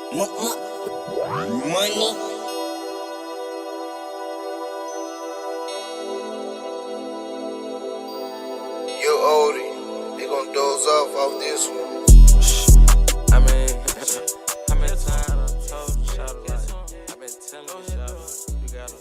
Money. Yo, Odie, they gon' doze off this one. I mean, how many times I told you, shout like, I've been telling you, shout you gotta.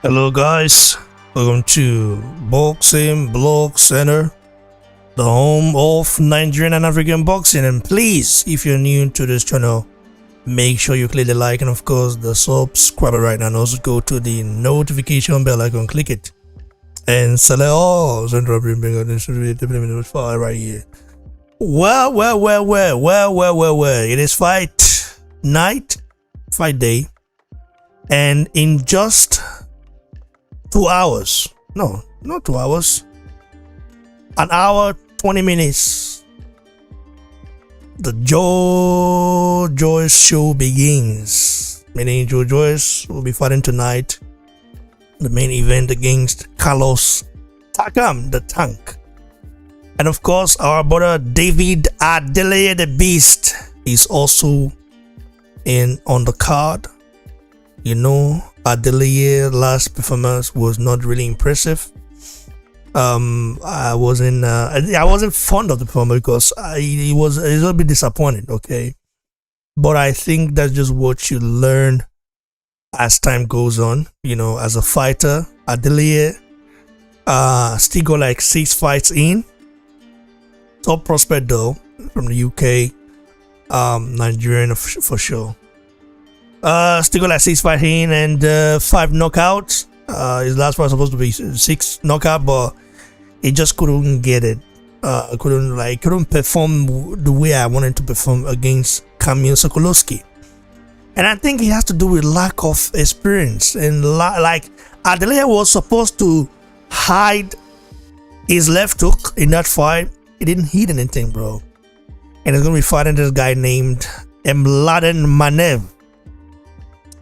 Hello guys, welcome to Boxing Blog Center, the home of Nigerian and African boxing. And please, if you're new to this channel, make sure you click the like and of course the subscribe right now, and also go to the notification bell icon, click it and select all right here. Well, it is fight night, fight day, and in just 2 hours, no, not 2 hours, an hour 20 minutes, the Joyce show begins. Meaning Joyce will be fighting tonight, the main event against Carlos Takam, the Tank. And of course, our brother David Adeleye, the Beast, is also on the card. You know, Adelie's last performance was not really impressive. I wasn't fond of the performance because it was a little bit disappointing. Okay, but I think that's just what you learn as time goes on. You know, as a fighter, Adelie still got like 6 fights in, top prospect though from the UK. Nigerian for sure. Still got like 6 fighting and 5 knockouts. His last fight was supposed to be 6 knockout, but he just couldn't get it. Couldn't perform the way I wanted to perform against Kamil Sokolowski. And I think it has to do with lack of experience. And like Adelie was supposed to hide his left hook in that fight. He didn't hit anything, bro. And he's gonna be fighting this guy named Mladen Manev.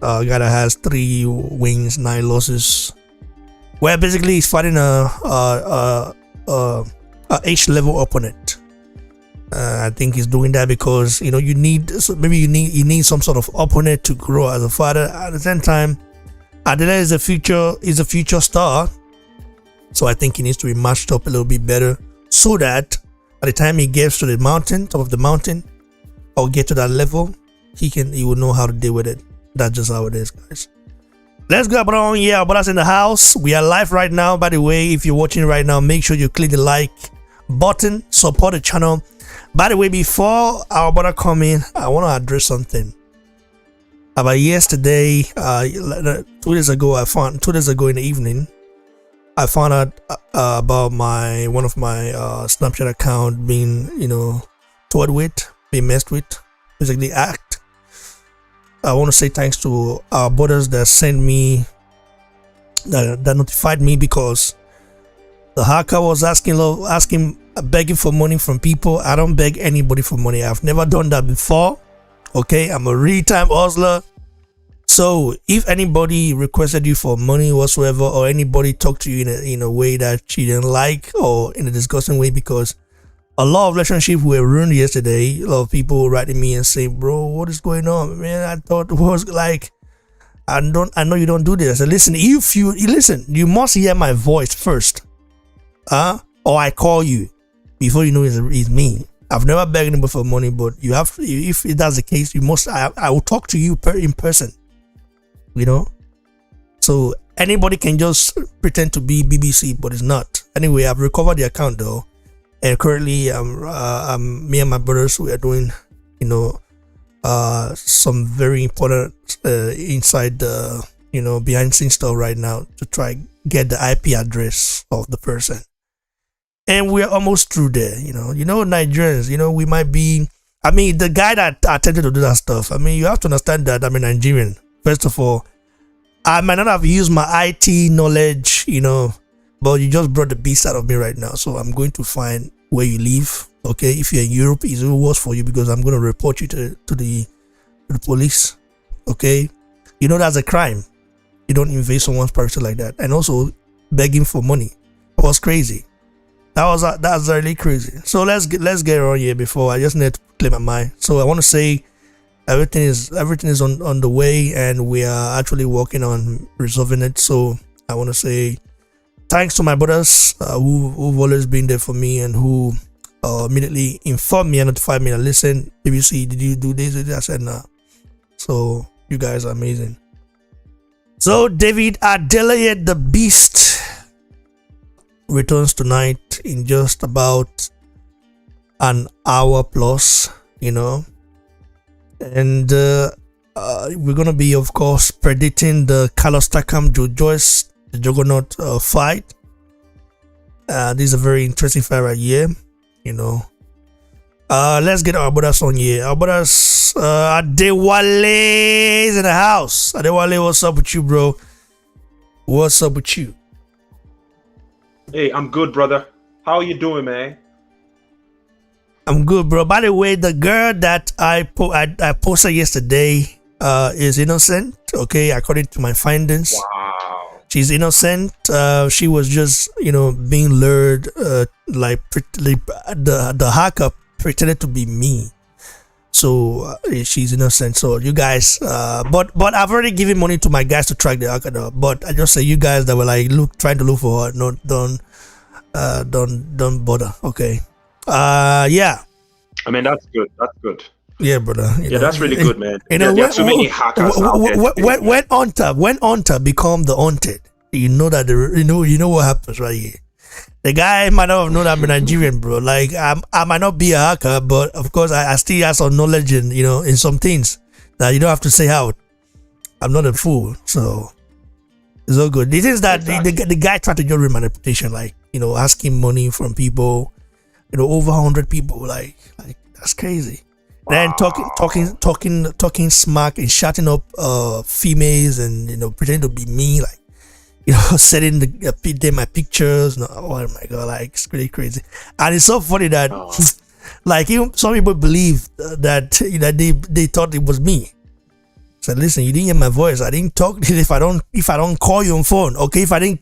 Guy that has 3 wins, 9 losses. Where basically he's fighting a H level opponent. I think he's doing that because you need you need some sort of opponent to grow as a fighter. At the same time, Adelie is a future star, so I think he needs to be matched up a little bit better so that by the time he gets to the top of the mountain, or get to that level, he will know how to deal with it. That's just how it is, guys. Let's go on. Yeah, but that's in the house. We are live right now. By the way, if you're watching right now, make sure you click the like button, support the channel. By the way, before our brother come in, I want to address something about yesterday. 2 days ago, 2 days ago in the evening, I found out about one of my Snapchat account being toyed with, being messed with, basically hacked. I want to say thanks to our brothers that sent me, that notified me, because the hacker was begging for money from people. I don't beg anybody for money. I've never done that before. Okay, I'm a real-time hustler. So if anybody requested you for money whatsoever, or anybody talked to you in a way that you didn't like, or in a disgusting way, because a lot of relationships were ruined yesterday. A lot of people writing me and saying, "Bro, what is going on, man? I thought it was like, I know you don't do this." I said, "Listen, if you listen, you must hear my voice first, or I call you before you know it's me. I've never begged anybody for money, but you have. If that's the case, you must. I will talk to you in person. So anybody can just pretend to be BBC, but it's not. Anyway, I've recovered the account though. And currently, me and my brothers, we are doing, some very important inside the, behind the scenes stuff right now to try get the IP address of the person. And we're almost through there. Nigerians, we might be. I mean, the guy that attempted to do that stuff. I mean, you have to understand that I'm a Nigerian. First of all, I might not have used my IT knowledge, but you just brought the beast out of me right now. So I'm going to find where you live. Okay, if you're in Europe, it's even worse for you because I'm going to report you to the police. Okay, that's a crime. You don't invade someone's privacy like that. And also begging for money. It was crazy. That's really crazy. So let's get on here before I just need to clear my mind. So I want to say everything is on the way, and we are actually working on resolving it. So I want to say thanks to my brothers who've always been there for me, and who immediately informed me and notified me. Listen, BBC, did you do this? I said nah. So you guys are amazing. So David Adeleye the Beast returns tonight in just about an hour plus, and we're gonna be, of course, predicting the Carlos Takam Joyce, the Juggernaut fight. This is a very interesting fight right here. Let's get our brothers on here. Our brothers, Adewale is in the house. Adewale, what's up with you, bro? What's up with you? Hey, I'm good, brother. How are you doing, man? I'm good, bro. By the way, the girl that I posted yesterday is innocent. Okay, according to my findings. Wow. She's innocent. She was just, being lured. The hacker pretended to be me. So she's innocent. So you guys, but I've already given money to my guys to track the hacker though. But I just say you guys that were like trying to look for her, don't bother. Okay. Yeah. I mean, that's good. That's good. Yeah, brother. That's really good, man. There are too many hackers out there. When hunter become the hunted, you know that you know what happens right here. The guy might not have known I'm a Nigerian, bro. Like I might not be a hacker, but of course I still have some knowledge in in some things that you don't have to say out. I'm not a fool, so it's all good. The thing is that the guy tried to just ruin my reputation, like asking money from people, over 100 people, like that's crazy. Then talking smack and shouting up females and pretending to be me, like setting my pictures. Oh my god, like it's really crazy. And it's so funny that like even some people believe that they thought it was me. So listen, you didn't hear my voice. I didn't talk if I don't call you on phone. Okay, if I don't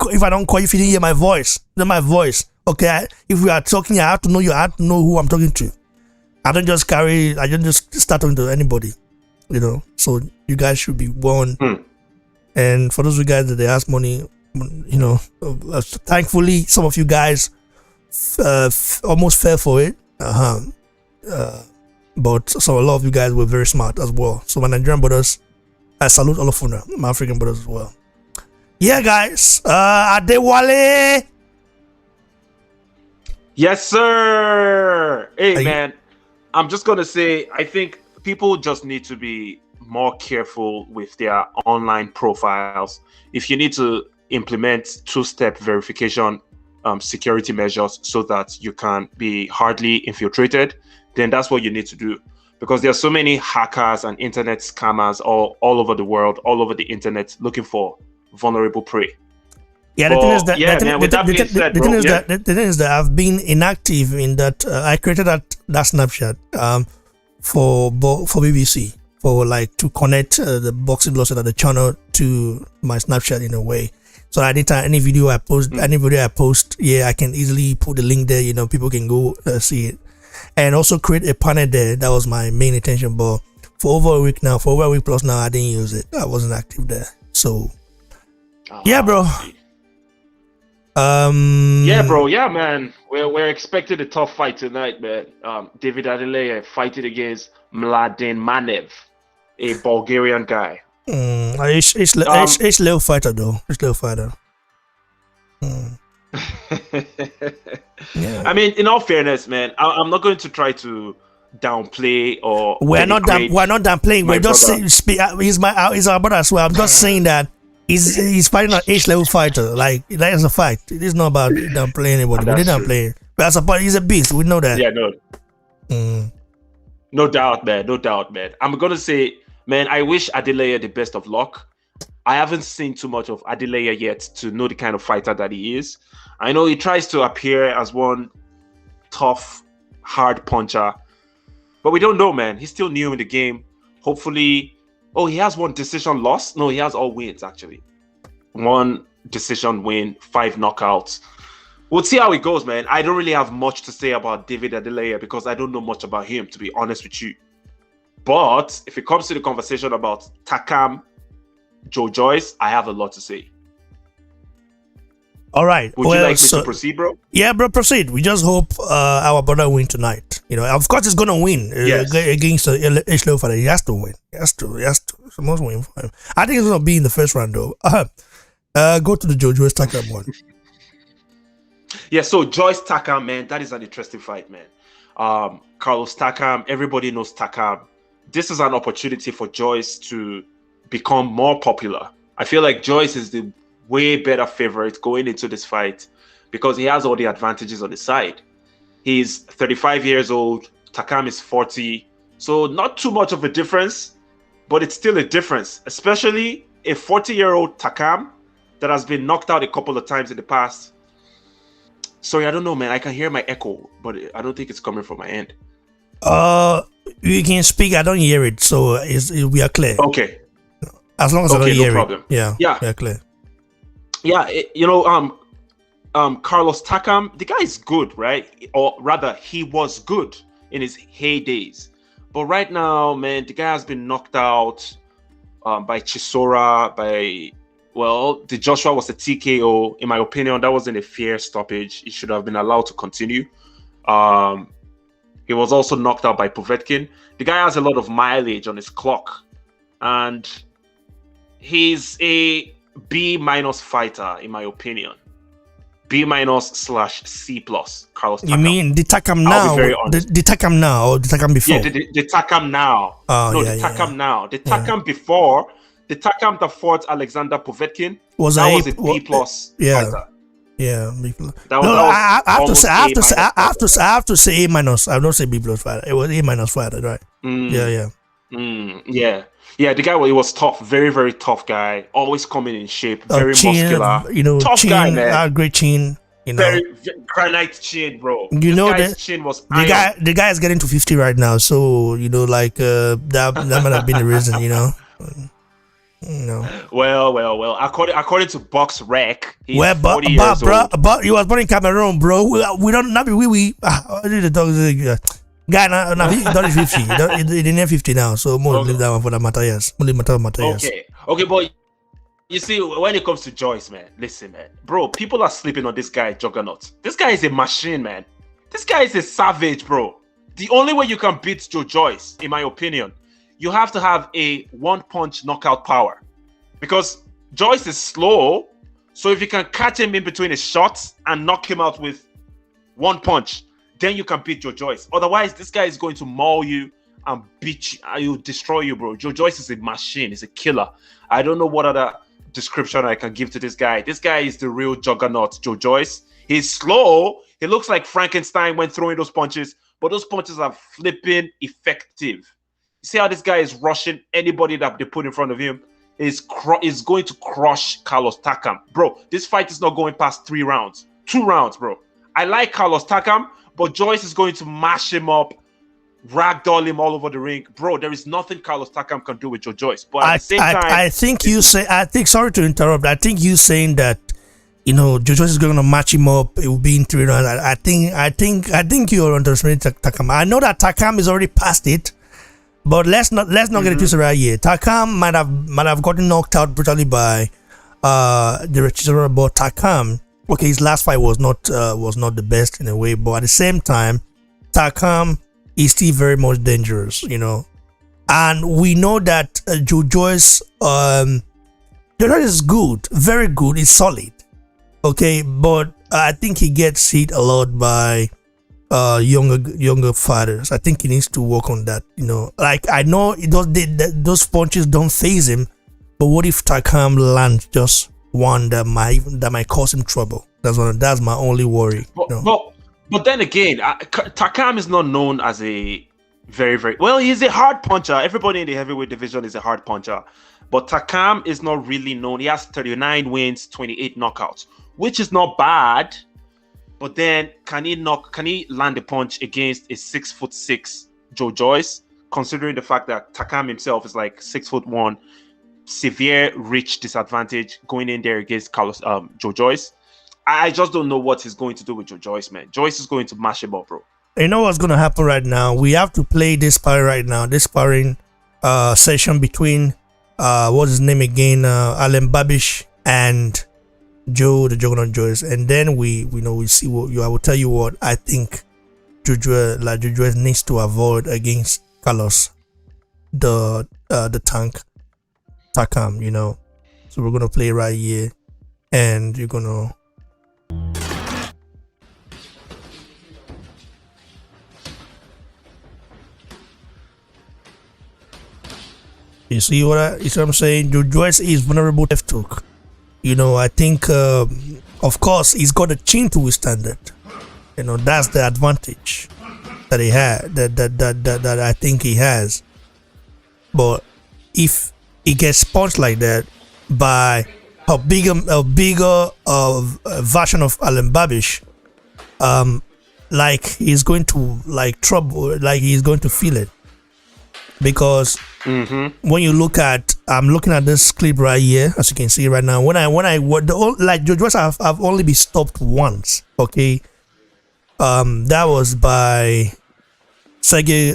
call you, if you didn't hear my voice, not my voice. Okay, if we are talking, I have to know you. I have to know who I'm talking to. I don't just start talking to anybody, So you guys should be warned. And for those of you guys that they ask money, thankfully some of you guys almost fell for it. But so a lot of you guys were very smart as well. So my Nigerian brothers, I salute all of you, my African brothers as well. Yeah, guys. Adewale. Yes, sir. Hey, man. I'm just going to say, I think people just need to be more careful with their online profiles. If you need to implement two-step verification security measures so that you can be hardly infiltrated, then that's what you need to do. Because there are so many hackers and internet scammers all over the world, all over the internet, looking for vulnerable prey. Yeah, the thing is that the thing is that I've been inactive in that. I created that Snapchat for BBC to connect the boxing gloves of the channel to my Snapchat in a way. So anytime any video I post, I can easily put the link there. People can go see it, and also create a panel there. That was my main intention. But for over a week plus now, I didn't use it. I wasn't active there. So yeah, bro. Yeah, man. We're expecting a tough fight tonight, man. David Adeleye fighting against Mladen Manev, a Bulgarian guy. It's little fighter though. It's little fighter. Yeah. I mean, in all fairness, man, I'm not going to try to downplay or. We're not downplaying. We're just saying. He's our brother as well. I'm just saying that. He's fighting an H-level fighter. Like, that is a fact. It is not about downplaying anybody. We didn't downplay. But he's a beast. We know that. Yeah, no. No doubt, man. No doubt, man. I'm going to say, man, I wish Adeleye the best of luck. I haven't seen too much of Adeleye yet to know the kind of fighter that he is. I know he tries to appear as one tough, hard puncher. But we don't know, man. He's still new in the game. Hopefully... Oh, he has one decision loss. No, he has all wins, actually. One decision win, 5 knockouts. We'll see how it goes, man. I don't really have much to say about David Adeleye because I don't know much about him, to be honest with you. But if it comes to the conversation about Takam, Joyce, I have a lot to say. All right. Would you like me to proceed, bro? Yeah, bro, proceed. We just hope our brother win tonight. Of course, he's gonna win against the H-level fighter. He has to win. He has to. It's a must win for him. I think it's gonna be in the first round, though. Go to the Joyce Takam one. Yeah. So Joyce Takam, man, that is an interesting fight, man. Carlos Takam. Everybody knows Takam. This is an opportunity for Joyce to become more popular. I feel like Joyce is the way better favorite going into this fight because he has all the advantages on his side. He's 35 years old. Takam is 40. So not too much of a difference, but it's still a difference, especially a 40-year-old Takam that has been knocked out a couple of times in the past. Sorry, I don't know, man. I can hear my echo, but I don't think it's coming from my end. You can speak. I don't hear it, so we are clear. Okay. As long as I don't hear problem. It. Yeah, we are clear. Yeah, Carlos Takam, the guy is good, right? Or rather, he was good in his heydays. But right now, man, the guy has been knocked out by Chisora, the Joshua was a TKO. In my opinion, that wasn't a fair stoppage. He should have been allowed to continue. He was also knocked out by Povetkin. The guy has a lot of mileage on his clock. And he's a B- fighter, in my opinion. B- /C+. Carlos Takam. You mean the Takam now? The Takam now or the Takam before? Yeah, the Takam now. Oh, no, yeah, the Takam now. The Yeah. Takam before, the Takam that fought Alexander Povetkin Was that a was a B+ yeah. fighter. Yeah, That was, I have almost to I have to say A-. I don't say B+ fighter. It was A- fighter, right? Yeah. Yeah, the guy, he was tough, very, very tough guy. Always coming in shape, very Chin, muscular. Tough chin, guy, man. Great chin. Very granite chin, bro. You know guy's that chin was iron. the guy is getting to 50 right now, so that might have been the reason, Well. According to Box Rec, he's well, 40 years old. but you was born in Cameroon, bro. We don't not we. I did the dog. Guy now, not 50. He didn't 50 now, so more leave that one for the Matthias. Okay, but you see, when it comes to Joyce, man, listen, man, bro, people are sleeping on this guy, Juggernaut. This guy is a machine, man. This guy is a savage, bro. The only way you can beat Joe Joyce, in my opinion, you have to have a one-punch knockout power, because Joyce is slow. So if you can catch him in between his shots and knock him out with one punch, then you can beat Joe Joyce. Otherwise, this guy is going to maul you and beat you. He'll destroy you, bro. Joe Joyce is a machine. He's a killer. I don't know what other description I can give to this guy. This guy is the real juggernaut, Joe Joyce. He's slow. He looks like Frankenstein when throwing those punches, but those punches are flipping effective. You see how this guy is rushing anybody that they put in front of him? Is going to crush Carlos Takam. Bro, this fight is not going past 3 rounds. 2 rounds, bro. I like Carlos Takam, but Joyce is going to mash him up, ragdoll him all over the ring. Bro, there is nothing Carlos Takam can do with Joe Joyce. But at the same time... sorry to interrupt. I think you saying that, Joe Joyce is going to match him up. It will be in 3 rounds. I think you're underestimating Takam. I know that Takam is already past it, but let's not get it twisted right here. Takam might have gotten knocked out brutally by the registrar, but Takam, okay, his last fight was not the best in a way, but at the same time, Takam is still very much dangerous, and we know that Joe Joyce, is good, very good, he's solid, okay, but I think he gets hit a lot by younger fighters. I think he needs to work on that. Like I know those punches don't phase him, but what if Takam lands just one that might cause him trouble? That's my only worry. But then again, Takam is not known as a very, very well. He's a hard puncher. Everybody in the heavyweight division is a hard puncher, but Takam is not really known. He has 39 wins, 28 knockouts, which is not bad. But then, can he land a punch against a 6'6" Joe Joyce? Considering the fact that Takam himself is like 6'1", severe reach disadvantage going in there against Joe Joyce. I just don't know what he's going to do with Joe Joyce, man. Joyce is going to mash him up, bro. You know what's going to happen right now? We have to play this sparring right now. This sparring session between what's his name again? Alen Babish and Joe, the Juggernaut Joyce, and then we see what I will tell you what I think Joe Joyce needs to avoid against Carlos, the tank Takam, So we're gonna play right here, and you're gonna. You see what I'm saying? Joe Joyce is vulnerable to left hook. I think, of course, he's got a chin to withstand it. That's the advantage that he had, that I think he has. But if he gets punched like that by a bigger version of Alen Babish, like he's going to he's going to feel it. Because when you I'm looking at this clip right here, as you can see right now. Joe Joyce I've only been stopped once. Okay, that was by Sergey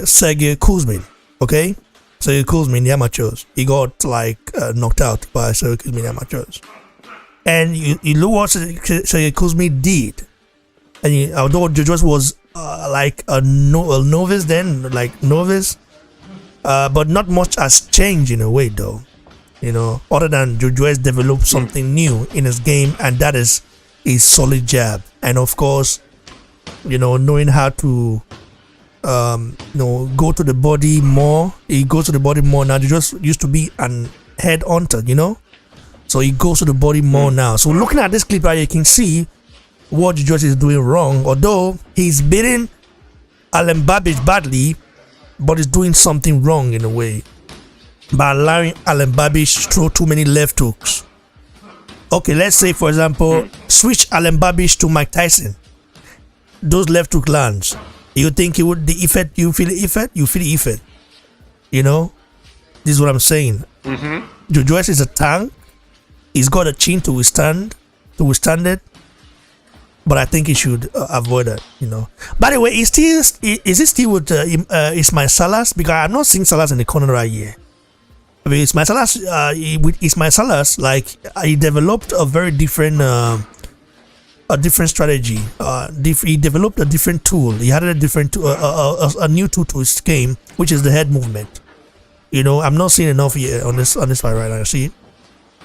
Kuzmin. Okay, Sergey Kuzmin, the amateurs. He got knocked out by Sergey Kuzmin, the amateurs. And you look what Sergey Kuzmin did. And although Joe Joyce was a novice then, but not much has changed in a way though, other than Joe Joyce developed something new in his game, and that is his solid jab, and of course, knowing how to go to the body more. He goes to the body more now. He just used to be an head hunter, so he goes to the body more now. So looking at this clip right, you can see what Joyce is doing wrong. Although he's beating Alen Babic badly, but he's doing something wrong in a way by allowing Alen Babic to throw too many left hooks. Okay, let's say for example, switch Alen Babic to Mike Tyson. Those left hook lands. You think he would the effect? You feel the effect? You feel the effect. This is what I'm saying. Joyce is a tank. He's got a chin to withstand it. But I think he should avoid that. By the way, is he still with Ismail Salas? Because I'm not seeing Salas in the corner right here. I mean, Ismail Salas, with Ismail Salas, like he developed a very different. A different strategy. He developed a different tool. He added a different tool, a new tool to his game, which is the head movement. I'm not seeing enough here on this fight right now. See,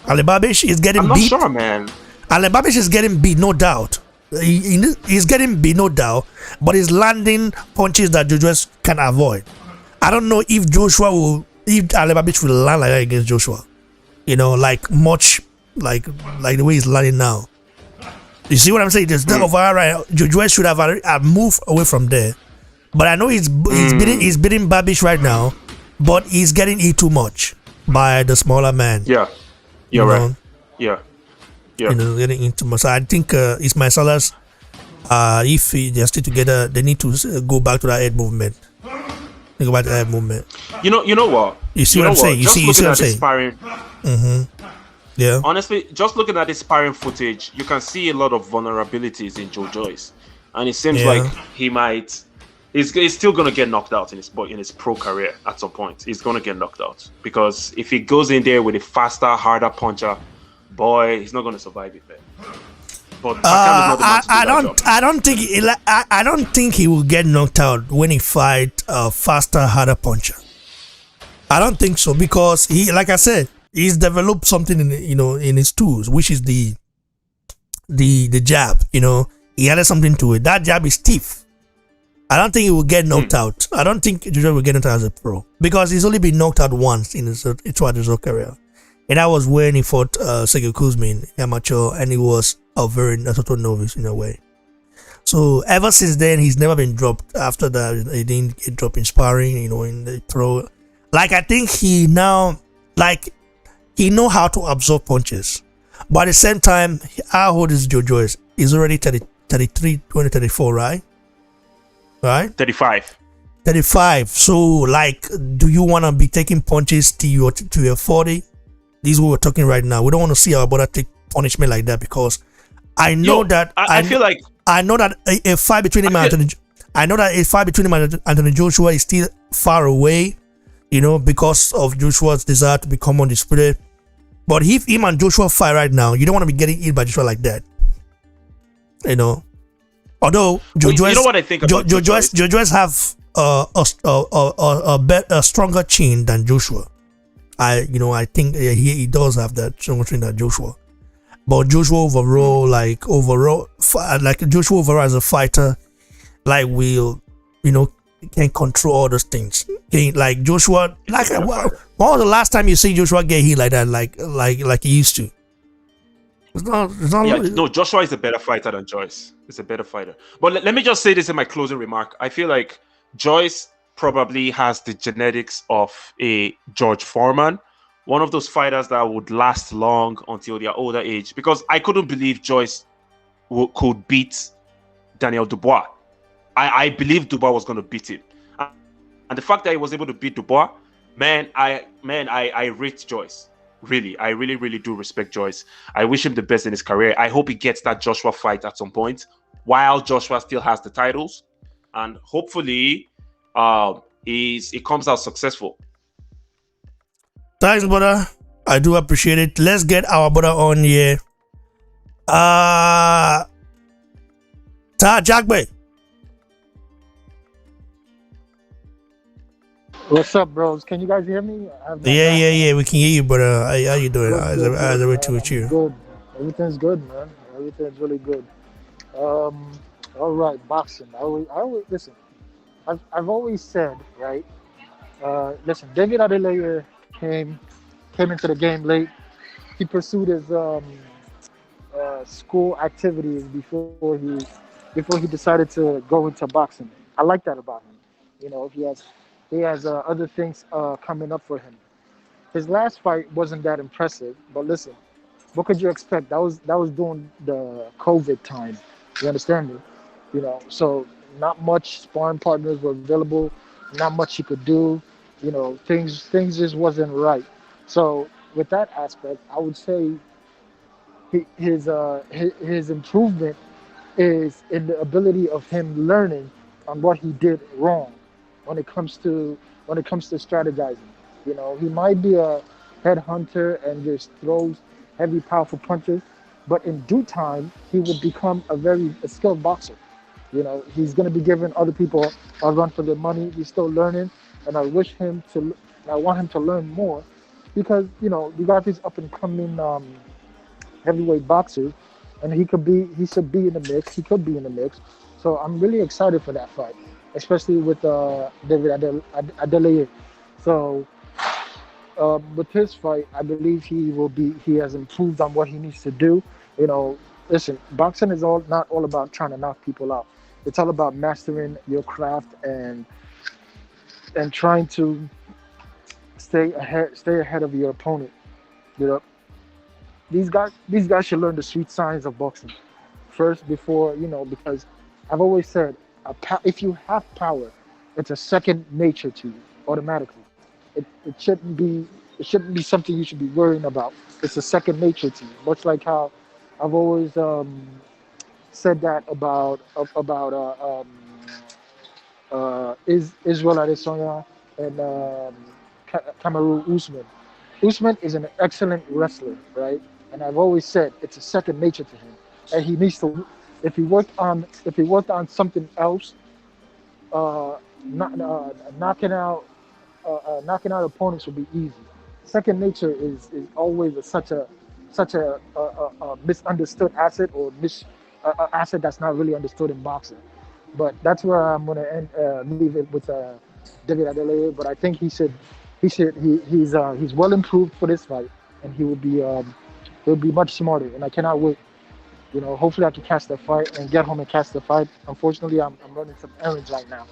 Alen Babic is getting beat. I'm not sure, man. Alen Babic is getting beat, no doubt. He's getting beat, no doubt, but he's landing punches that Joyce can avoid. I don't know if Alen Babic will land like that against Joshua. Like the way he's landing now. You see what I'm saying? There's the overall right. Joyce should have moved away from there. But I know he's beating Babic right now, but he's getting hit too much by the smaller man. Yeah, you're right. Yeah. Getting into much. So I think Ismail Salas, if they're still together, they need to go back to that head movement. Think about the head movement. You know what? You see what I'm saying? You see what I'm saying? Sparring, yeah. Honestly, just looking at the sparring footage, you can see a lot of vulnerabilities in Joyce, and it seems like he's still gonna get knocked out in his pro career at some point. He's gonna get knocked out because if he goes in there with a faster, harder puncher, boy, he's not gonna survive it, man. But I don't think he will get knocked out when he fight a faster, harder puncher. I don't think so because like I said, he's developed something in his tools, which is the jab. He added something to it. That jab is stiff. I don't think he will get knocked out. I don't think Joyce will get knocked out as a pro because he's only been knocked out once throughout his whole career. And that was when he fought Sergio Kuzmin, amateur, and he was a total novice in a way. So ever since then, he's never been dropped. After that, he didn't get dropped in sparring, in the pro. Like, I think he know how to absorb punches. But at the same time, how old is Joyce? He's already 33, 34, right? Right? 35. 35. So, do you want to be taking punches till you're 40? This is what we're talking right now. We don't want to see our brother take punishment like that because I know that I feel like I know that a fight between him and Anthony Joshua is still far away, because of Joshua's desire to become undisputed. But if him and Joshua fight right now, you don't want to be getting hit by Joshua like that. Although you know what I think about Joyce have a stronger chin than Joshua. I think he does have that stronger chin than Joshua. But Joshua overall, Joshua overall as a fighter, can control all those things. Like Joshua, when was the last time you see Joshua get hit like that, like he used to? It's not. No, Joshua is a better fighter than Joyce. He's a better fighter. But let me just say this in my closing remark. I feel like Joyce probably has the genetics of a George Foreman, one of those fighters that would last long until their older age. Because I couldn't believe Joyce could beat Daniel Dubois. I believe Dubois was going to beat him, and the fact that he was able to beat Dubois, I rate Joyce. Really, I really do respect Joyce. I wish him the best in his career. I hope he gets that Joshua fight at some point, while Joshua still has the titles, and hopefully, he comes out successful. Thanks, brother. I do appreciate it. Let's get our brother on here. Jagbe. What's up, bros? Can you guys hear me? Yeah. We can hear you, brother. How you doing? How's everything with you? Good. Everything's good, man. Everything's really good. Um, all right, boxing. I always listen. I've always said, right? Listen, David Adeleye came into the game late. He pursued his school activities before he decided to go into boxing. I like that about him. You know, he has other things coming up for him. His last fight wasn't that impressive, but listen, what could you expect? That was during the COVID time. You understand me? You know, so not much sparring partners were available, not much he could do. You know, things just wasn't right. So with that aspect, I would say his improvement is in the ability of him learning on what he did wrong when it comes to strategizing. You know, he might be a headhunter and just throws heavy, powerful punches, but in due time, he will become a skilled boxer. You know, he's going to be giving other people a run for their money. He's still learning, and I want him to learn more because you know you got these up and coming heavyweight boxers, and he should be in the mix. He could be in the mix. So I'm really excited for that fight, especially with David Adeleye. So with his fight, I believe he has improved on what he needs to do. You know, listen, boxing is not all about trying to knock people out. It's all about mastering your craft and trying to stay ahead of your opponent. You know, these guys should learn the sweet science of boxing first before, you know, because I've always said if you have power, it's a second nature to you automatically. It shouldn't be something you should be worrying about. It's a second nature to you. Much like how I've always said that about Israel Adesanya and Kamaru Usman. Usman is an excellent wrestler, right? And I've always said it's a second nature to him, and he needs to. If he worked on something else, knocking out opponents would be easy. Second nature is always such a misunderstood asset or asset that's not really understood in boxing. But that's where I'm gonna leave it with David Adeleye. But I think he's well improved for this fight, and he'll be much smarter. And I cannot wait. You know, hopefully I can catch the fight and get home and catch the fight. Unfortunately, I'm running some errands right now,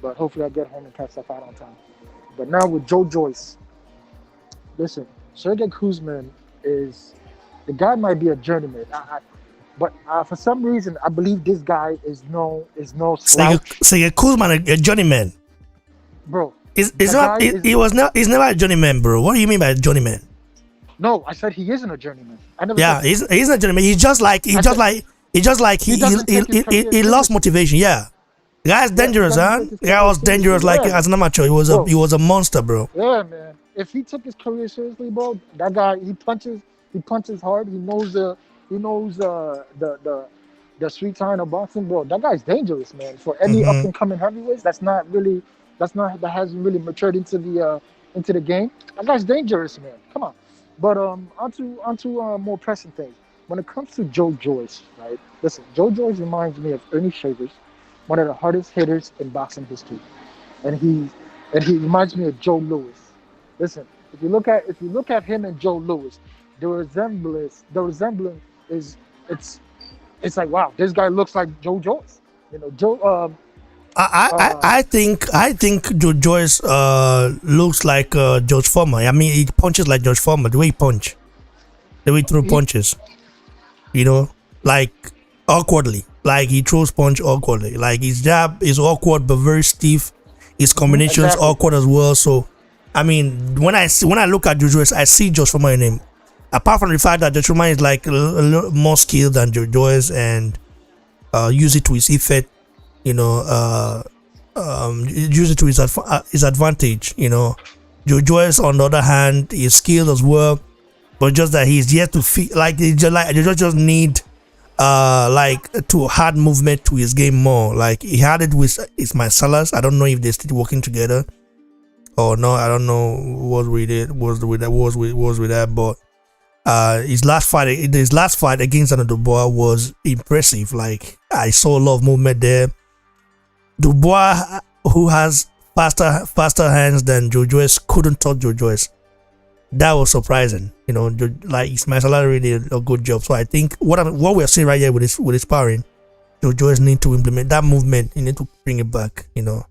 but hopefully I get home and catch the fight on time. But now with Joyce, listen, Sergey Kuzman the guy might be a journeyman, but for some reason I believe this guy is no slouch. Sergey Kuzman, a journeyman, bro. He's never a journeyman, bro. What do you mean by journeyman? No, I said he isn't a journeyman. I never. Yeah, said he's not a journeyman. He lost motivation. Yeah, the guy's dangerous, huh? The guy was dangerous, like as an amateur. He was a monster, bro. Yeah, man. If he took his career seriously, bro, that guy he punches hard. He knows the street sign of boxing, bro. That guy's dangerous, man. For any up and coming heavyweights, that hasn't really matured into the game. That guy's dangerous, man. Come on. But onto more pressing things. When it comes to Joyce, right? Listen, Joyce reminds me of Ernie Shavers, one of the hardest hitters in boxing history, and he reminds me of Joe Louis. Listen, if you look at him and Joe Louis, the resemblance is it's like, wow, this guy looks like Joyce. You know, Joe. I think Joyce looks like George Foreman. I mean, he punches like George Foreman. The way he throws punches, you know, like awkwardly. Like he throws punch awkwardly. Like his jab is awkward but very stiff. His combinations awkward as well. So, I mean, when I look at Joyce, I see George Foreman in him. Apart from the fact that George Foreman is like a little more skilled than Joyce and use it to his effect. You know, use it to his advantage. You know, Joyce on the other hand is skilled as well, but just that he's yet to feel like they just need to hard movement to his game more. Like he had it with Ismail Salas. I don't know if they're still working together or no. I don't know what with that, but His last fight against Anna Dubois was impressive. Like, I saw a lot of movement there. Dubois, who has faster hands than Joyce, couldn't touch Joyce. That was surprising. You know, like Ismail Salah really did a good job. So I think what we're seeing right here with his sparring, Joyce need to implement that movement. You need to bring it back. You know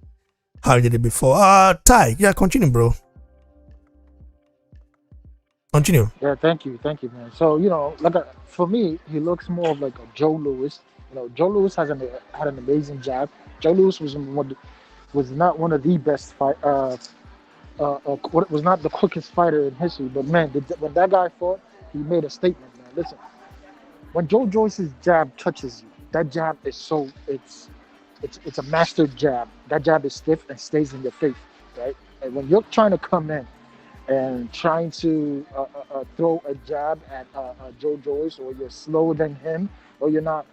how he did it before. Ty, yeah, continue, bro. Continue. Yeah, thank you, man. So for me, he looks more of like a Joe Louis. Joe Louis had an amazing jab. Joe Louis was not one of the best was not the quickest fighter in history, but man, when that guy fought, he made a statement, man. Listen, when Joe Joyce's jab touches you, that jab is it's a mastered jab. That jab is stiff and stays in your face, right? And when you're trying to come in and trying to throw a jab at Joe Joyce, or you're slower than him, or you're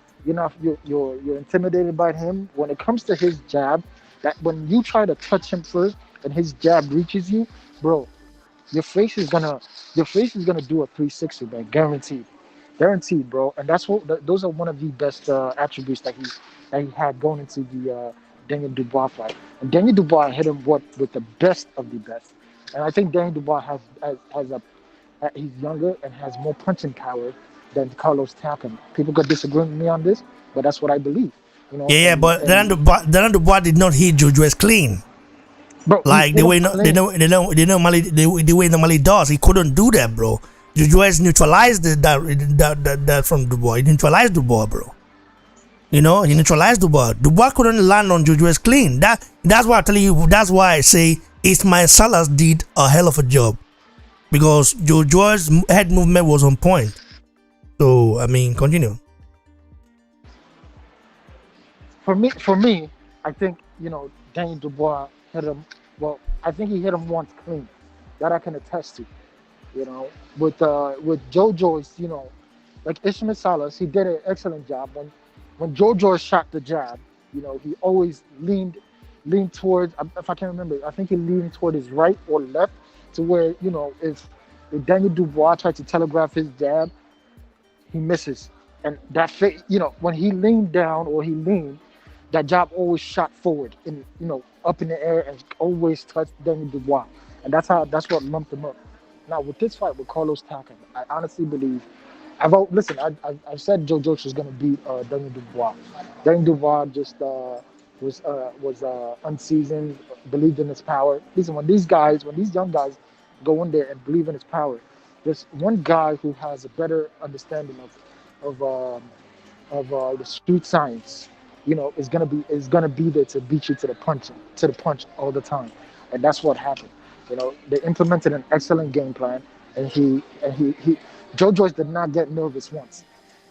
intimidated by him. When it comes to his jab, that when you try to touch him first and his jab reaches you, bro, your face is gonna do a 360, man, guaranteed, bro. And those are one of the best attributes that he had going into the Daniel Dubois fight. And Daniel Dubois hit him with the best of the best. And I think Daniel Dubois he's younger and has more punching power than Carlos Takam. People could disagree with me on this, but that's what I believe. But Daniel Dubois did not hit Joyce clean. Bro, like the way normally does. He couldn't do that, bro. Joyce neutralized that from Dubois. He neutralized Dubois, bro. He neutralized Dubois. Dubois couldn't land on Joyce clean. That's why I tell you. That's why I say Ismail Salas did a hell of a job, because Joyce's head movement was on point. So I mean, continue. For me, I think Daniel Dubois hit him. Well, I think he hit him once clean. That I can attest to. With Joe Joyce, like Ismail Salas, he did an excellent job. When Joe Joyce shot the jab, he always leaned towards. If I can't remember, I think he leaned toward his right or left, to where if Daniel Dubois tried to telegraph his jab, he misses. And that when he leaned down or he leaned, that jab always shot forward and up in the air and always touched Daniel Dubois, and that's what lumped him up. Now with this fight with Carlos Takam, I honestly believe I've said Joe Joyce was going to beat Daniel Dubois. Daniel Dubois just was unseasoned, believed in his power. Listen, when these young guys go in there and believe in his power, there's one guy who has a better understanding of the street science. Is gonna be there to beat you to the punch all the time, and that's what happened. They implemented an excellent game plan, and Joe Joyce did not get nervous once.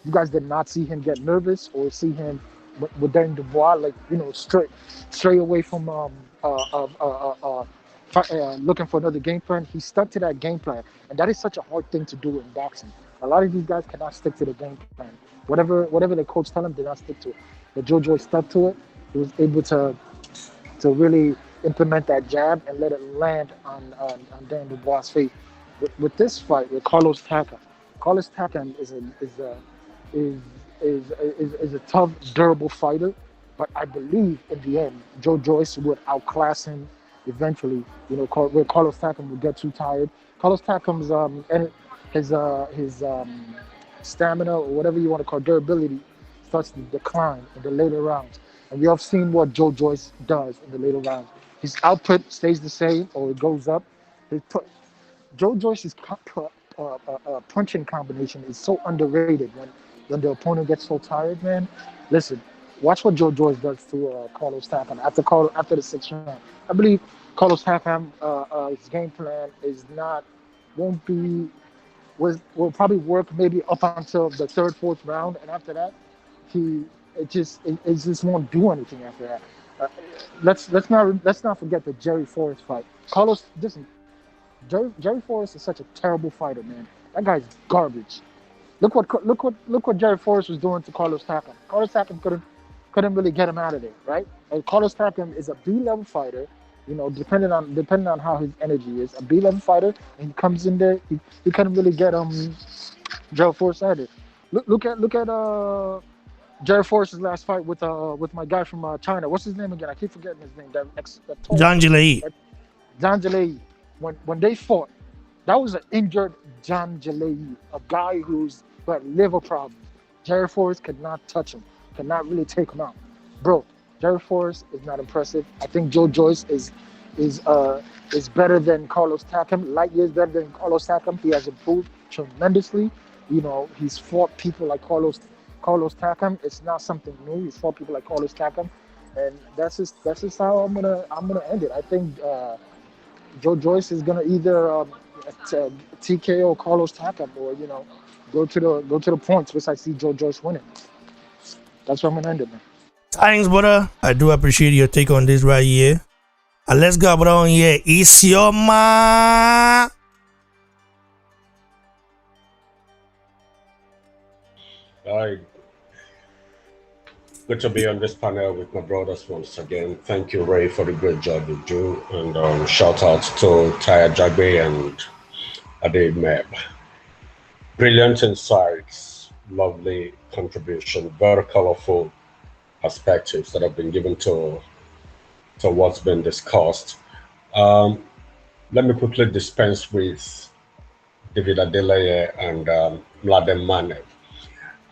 You guys did not see him get nervous or see him with Daniel Dubois stray away from looking for another game plan. He stuck to that game plan, and that is such a hard thing to do in boxing. A lot of these guys cannot stick to the game plan. Whatever the coach tell him, they not stick to it. But Joe Joyce stuck to it. He was able to really implement that jab and let it land on Daniel Dubois' face. With this fight with Carlos Takam is a tough, durable fighter, but I believe in the end Joe Joyce would outclass him eventually. Where Carlos Takam would get too tired. Carlos Takam's his stamina, or whatever you want to call durability, starts to decline in the later rounds. And we have seen what Joe Joyce does in the later rounds. His output stays the same or it goes up. Joe Joyce's punching combination is so underrated when the opponent gets so tired, man. Listen, watch what Joe Joyce does to Carlos Takam after the sixth round. I believe Carlos Takam, his game plan will probably work maybe up until the third, fourth round, and after that, it just won't do anything after that. Let's not forget the Jerry Forrest fight. Jerry Forrest is such a terrible fighter, man. That guy's garbage. Look what Jerry Forrest was doing to Carlos Takam. Carlos Takam couldn't really get him out of there, right? And Carlos Takam is a B-level fighter You know, depending on how his energy is. A B-level fighter, and he comes in there, he couldn't really get Gerald Force either. Look at Jared Force's last fight with my guy from China. What's his name again? I keep forgetting his name. That tall John Jalei. Adeleye. When they fought, that was an injured John Jalei, a guy who had liver problems. Jared Force could not touch him, could not really take him out. Bro, Jared Force is not impressive. I think Joyce is better than Carlos Takam. Light years better than Carlos Takam. He has improved tremendously. You know, he's fought people like Carlos Takam. It's not something new. He's fought people like Carlos Takam, and that's just how I'm gonna end it. I think Joyce is gonna either TKO Carlos Takam or go to the points, which I see Joyce winning. That's where I'm gonna end it, man. Thanks, brother. I do appreciate your take on this right here. And let's go, brother, on here. Isioma. Hi. Good to be on this panel with my brothers once again. Thank you, Ray, for the great job you do. And shout out to Taya Jagbe and Adelie. Brilliant insights, lovely contribution, very colorful perspectives that have been given to what's been discussed. Let me quickly dispense with David Adeleye and Mladen Manev.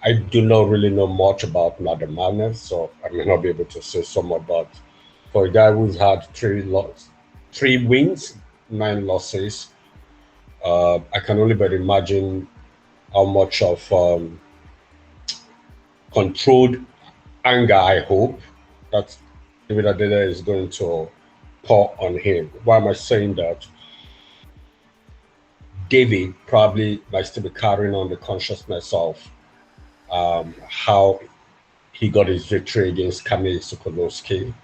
I do not really know much about Mladen Manev, so I may not be able to say so much. But for a guy who's had 3 wins, 9 losses, I can only but imagine how much of controlled anger, I hope, that David Adeleye is going to pour on him. Why am I saying that? David probably might still be carrying on the consciousness of how he got his victory against Kamil Sokolowski.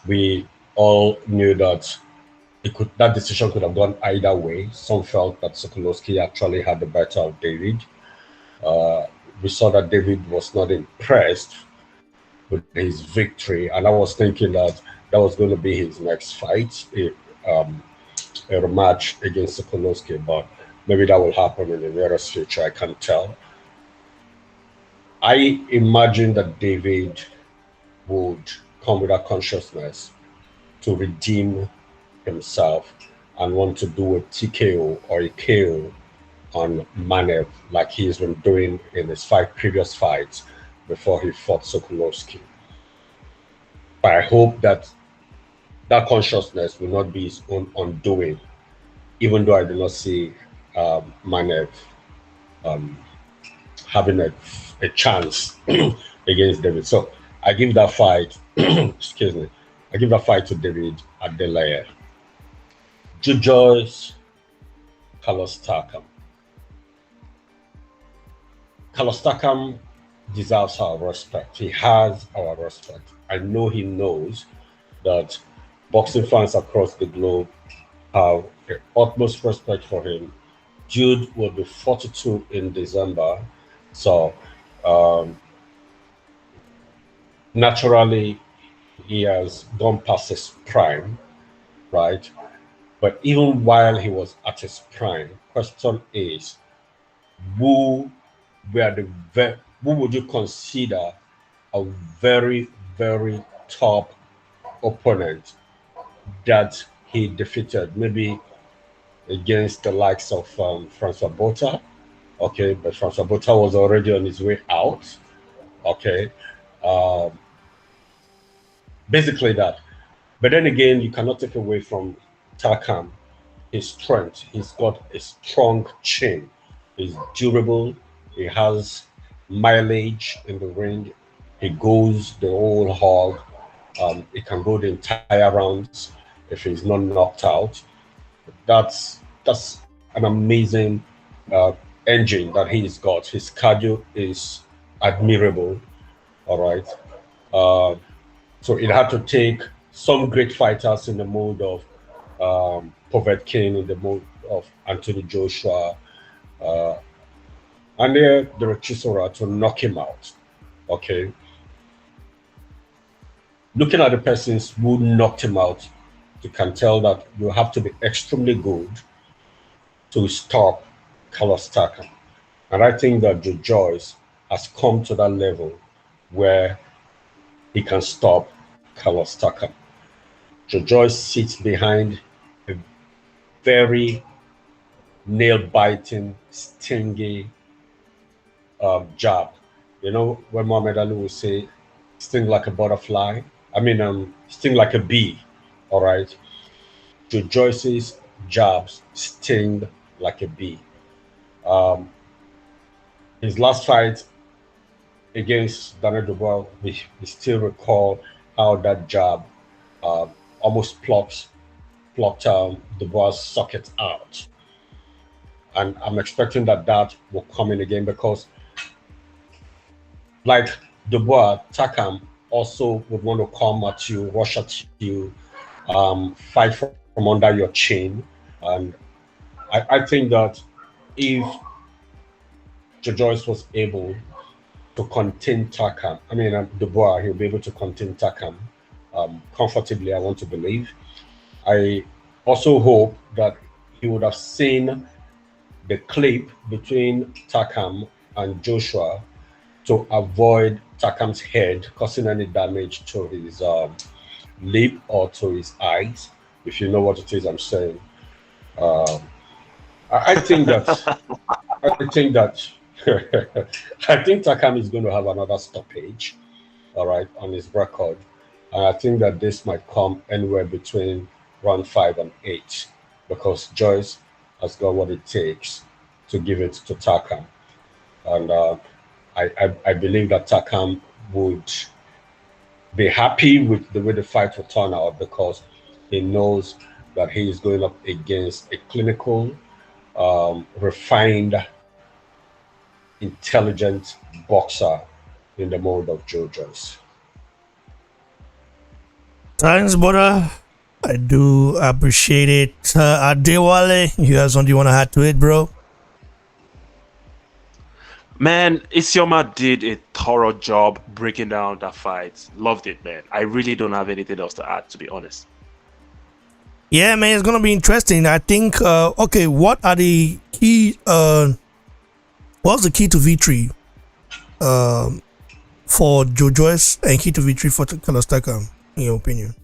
We all knew that that decision could have gone either way. Some felt that Sokolowski actually had the better of David. We saw that David was not impressed with his victory, and I was thinking that was going to be his next fight, a rematch against Sokolowski, but maybe that will happen in the nearest future, I can't tell. I imagine that David would come with a consciousness to redeem himself and want to do a TKO or a KO on Manev like he's been doing in his 5 previous fights before he fought Sokolowski. But I hope that consciousness will not be his own undoing, even though I do not see Manev having a chance against David. So I give that fight, excuse me, I give that fight to David Adeleye. Joyce, Carlos Takam. Carlos Takam deserves our respect. He has our respect. I know he knows that boxing fans across the globe have the utmost respect for him. Jude will be 42 in December, so naturally he has gone past his prime, right? But even while he was at his prime, question is, who would you consider a very, very top opponent that he defeated? Maybe against the likes of Francois Botha, okay, but Francois Botha was already on his way out, okay. Basically that. But then again, you cannot take away from Takam his strength. He's got a strong chin. He's durable. He has mileage in the ring. He goes the whole hog. He can go the entire rounds if he's not knocked out. That's an amazing engine that he's got. His cardio is admirable. All right. So it had to take some great fighters in the mode of Povetkin, in the mode of Anthony Joshua, and the Chisora to knock him out. Okay. looking at the persons who knocked him out, you can tell that you have to be extremely good to stop Carlos Takam. And I think that Joyce has come to that level where he can stop Carlos Takam. Joyce sits behind a very nail-biting, stingy jab. You know, when Muhammad Ali would say, sting like a butterfly, sting like a bee, all right? Joyce's jabs sting like a bee. His last fight against Daniel Dubois, we still recall how that jab almost plucked Dubois' socket out. And I'm expecting that will come in again because, like Dubois, Takam also would want to come at you, rush at you, fight from under your chin. And I think that if Joyce was able to contain Takam, Dubois, he'll be able to contain Takam comfortably, I want to believe. I also hope that he would have seen the clip between Takam and Joshua to avoid Takam's head causing any damage to his lip or to his eyes, if you know what it is I'm saying. I think that I think Takam is going to have another stoppage, all right, on his record. And I think that this might come anywhere between round 5 and 8 because Joyce has got what it takes to give it to Takam. And I believe that Takam would be happy with the way the fight will turn out because he knows that he is going up against a clinical, refined, intelligent boxer in the mold of Joyce. Thanks, brother. I do appreciate it. Adewale, you have something you want to add to it, bro? Man, Isioma did a thorough job breaking down that fight. Loved it, man. I really don't have anything else to add, to be honest. Yeah, man, it's gonna be interesting. I think. Okay, what are the key? What's the key to victory? For Joyce and key to victory for Carlos Takam, in your opinion?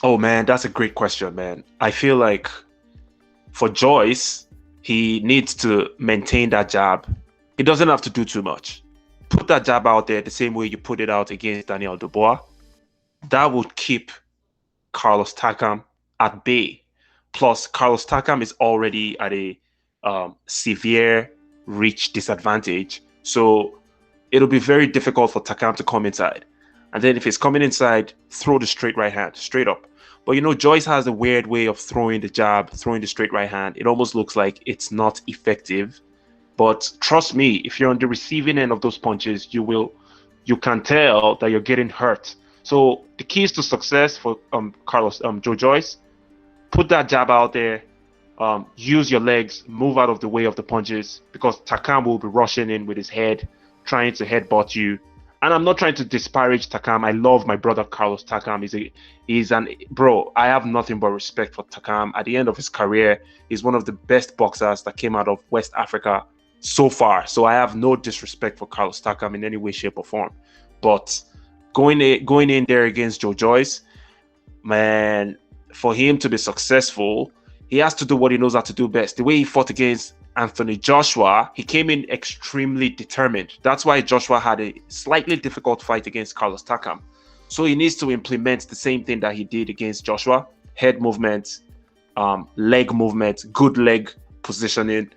Oh man, that's a great question, man. I feel like for Joyce, he needs to maintain that jab. He doesn't have to do too much. Put that jab out there the same way you put it out against Daniel Dubois. That would keep Carlos Takam at bay. Plus, Carlos Takam is already at a severe reach disadvantage. So it'll be very difficult for Takam to come inside. And then if he's coming inside, throw the straight right hand, straight up. But you know, Joyce has a weird way of throwing the jab, throwing the straight right hand. It almost looks like it's not effective. But trust me, if you're on the receiving end of those punches, you can tell that you're getting hurt. So the keys to success for Joyce, put that jab out there, use your legs, move out of the way of the punches, because Takam will be rushing in with his head, trying to headbutt you. And I'm not trying to disparage Takam. I love my brother Carlos Takam. Bro, I have nothing but respect for Takam. At the end of his career, he's one of the best boxers that came out of West Africa so far. So I have no disrespect for Carlos Takam in any way, shape, or form. But going in there against Joyce, man, for him to be successful, he has to do what he knows how to do best. The way he fought against Anthony Joshua, he came in extremely determined. That's why Joshua had a slightly difficult fight against Carlos Takam. So he needs to implement the same thing that he did against Joshua: head movement, leg movement, good leg positioning,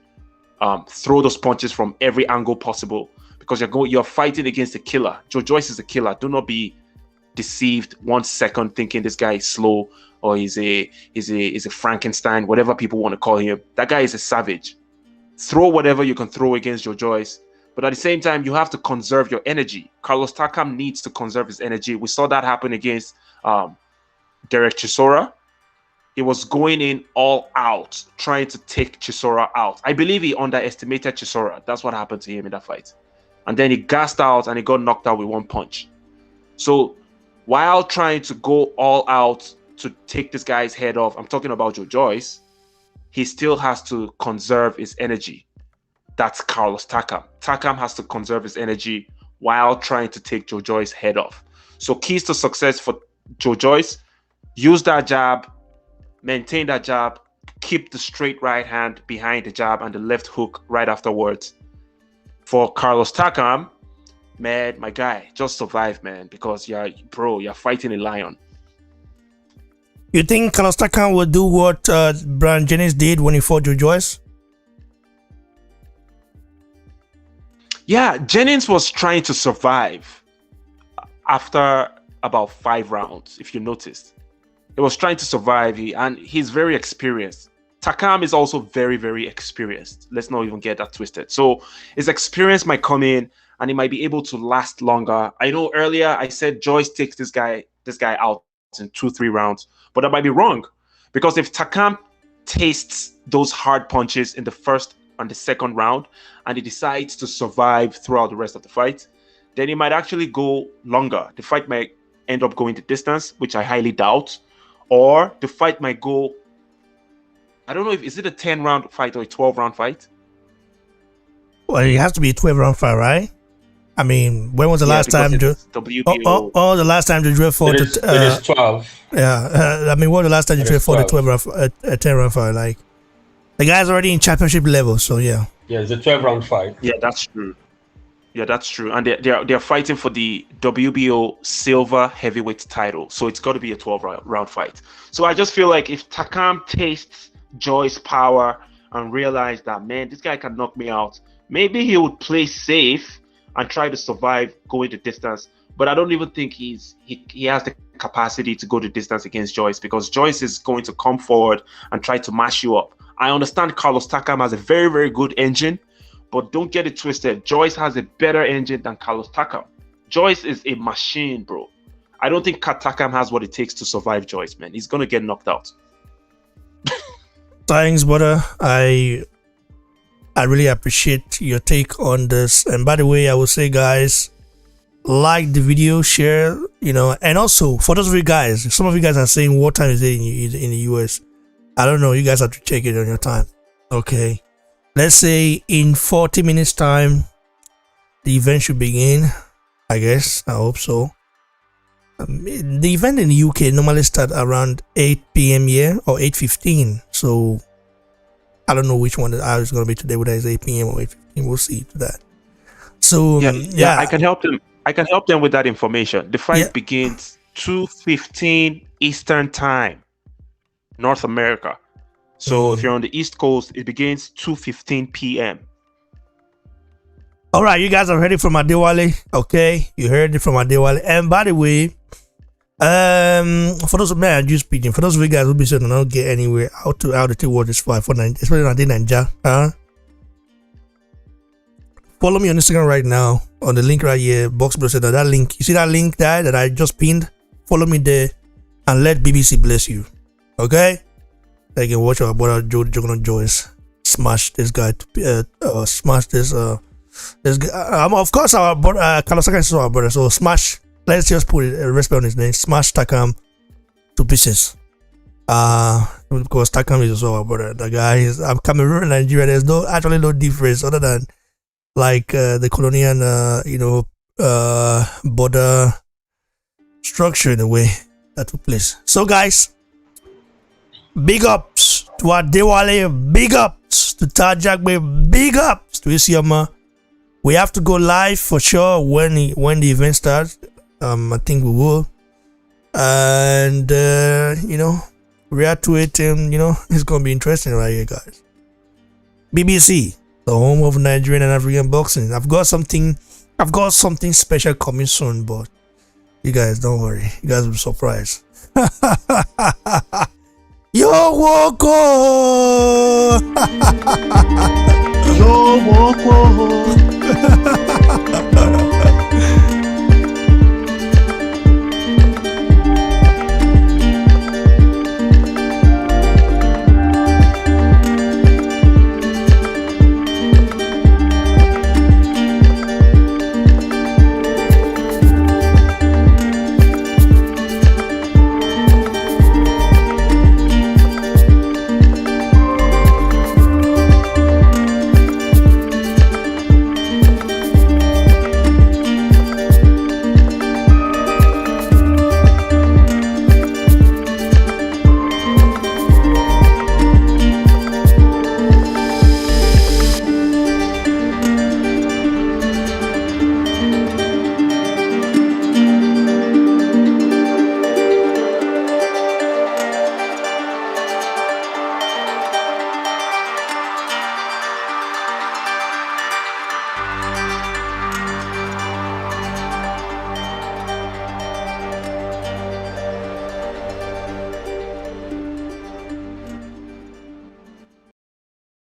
throw those punches from every angle possible, because you're fighting against a killer. Joyce is a killer. Do not be deceived 1 second thinking this guy is slow or he's a Frankenstein, whatever people want to call him. That guy is a savage. Throw whatever you can throw against Joyce, but at the same time, you have to conserve your energy. Carlos Takam needs to conserve his energy. We saw that happen against Derek Chisora. He was going in all out, trying to take Chisora out. I believe he underestimated Chisora. That's what happened to him in that fight. And then he gassed out and he got knocked out with one punch. So while trying to go all out to take this guy's head off, I'm talking about Joyce, he still has to conserve his energy. That's Carlos Takam. Takam has to conserve his energy while trying to take Joyce's head off. So keys to success for Joyce: use that jab, maintain that jab, keep the straight right hand behind the jab and the left hook right afterwards. For Carlos Takam, man, my guy, just survive, man, because you're fighting a lion. You think Carlos Takam will do what Brian Jennings did when he fought Joyce? Yeah, Jennings was trying to survive after about 5 rounds, if you noticed. He was trying to survive, and he's very experienced. Takam is also very, very experienced. Let's not even get that twisted. So his experience might come in, and he might be able to last longer. I know earlier I said Joyce takes this guy out in 2-3 rounds, but that might be wrong, because if Takam tastes those hard punches in the first and the second round, and he decides to survive throughout the rest of the fight, then he might actually go longer. The fight might end up going the distance, which I highly doubt, or the fight might go, I don't know, is it a 10-round fight or a 12-round fight? Well, it has to be a 12-round fight, right? I mean, when was the last time WBO? The last time Joe fought? It is 12. Yeah, I mean, when was the last time Joe fought a 10-round fight? Like, the guy's already in championship level, so yeah. Yeah, it's a 12-round fight. Yeah, that's true. And they're fighting for the WBO silver heavyweight title, so it's got to be a 12-round fight. So I just feel like if Takam tastes Joyce's power and realize that, man, this guy can knock me out, maybe he would play safe and try to survive going the distance. But I don't even think he has the capacity to go the distance against Joyce, because Joyce is going to come forward and try to mash you up. I understand Carlos Takam has a very, very good engine, but don't get it twisted. Joyce has a better engine than Carlos Takam. Joyce is a machine, bro. I don't think Takam has what it takes to survive Joyce, man. He's going to get knocked out. Thanks, brother. I really appreciate your take on this. And by the way, I will say, guys, like the video, share, and also for those of you guys, some of you guys are saying, what time is it in the US? I don't know. You guys have to check it on your time. Okay. Let's say in 40 minutes time, the event should begin. I guess. I hope so. The event in the UK normally starts around 8 p.m. here or 8:15. So I don't know which one the hour is going to be today, whether it's 8 p.m. or 8:15. We'll see to that. So yeah, I can help them. I can help them with that information. The fight begins 2:15 Eastern Time, North America. So if you're on the East Coast, it begins 2:15 p.m. All right, you guys are ready for Adelie. Okay, you heard it from Adelie. And by the way, for those of me, just speaking, for those of you guys who be saying don't get anywhere, how to watch this fight for especially Nigeria, follow me on Instagram right now on the link right here. Box below said that link. You see that link there that I just pinned? Follow me there and let BBC bless you. Okay? I can watch our brother Joyce smash this guy, smash this guy. Of course, our brother Carlos Takam is our brother, so smash. Let's just put respect on his name. Smash Takam to pieces. Because Takam is also our brother. The guy is Cameroon and Nigeria. There's no difference other than like the colonial, border structure in a way that took place. So, guys. Big ups to Adelie, big ups to Tajagbe, big ups to Isioma. We have to go live for sure when the event starts. I think we will. And react to it, and it's gonna be interesting right here, guys. BBC, the home of Nigerian and African boxing. I've got something special coming soon, but you guys don't worry. You guys will be surprised. Yo, Woko! Yo, Woko!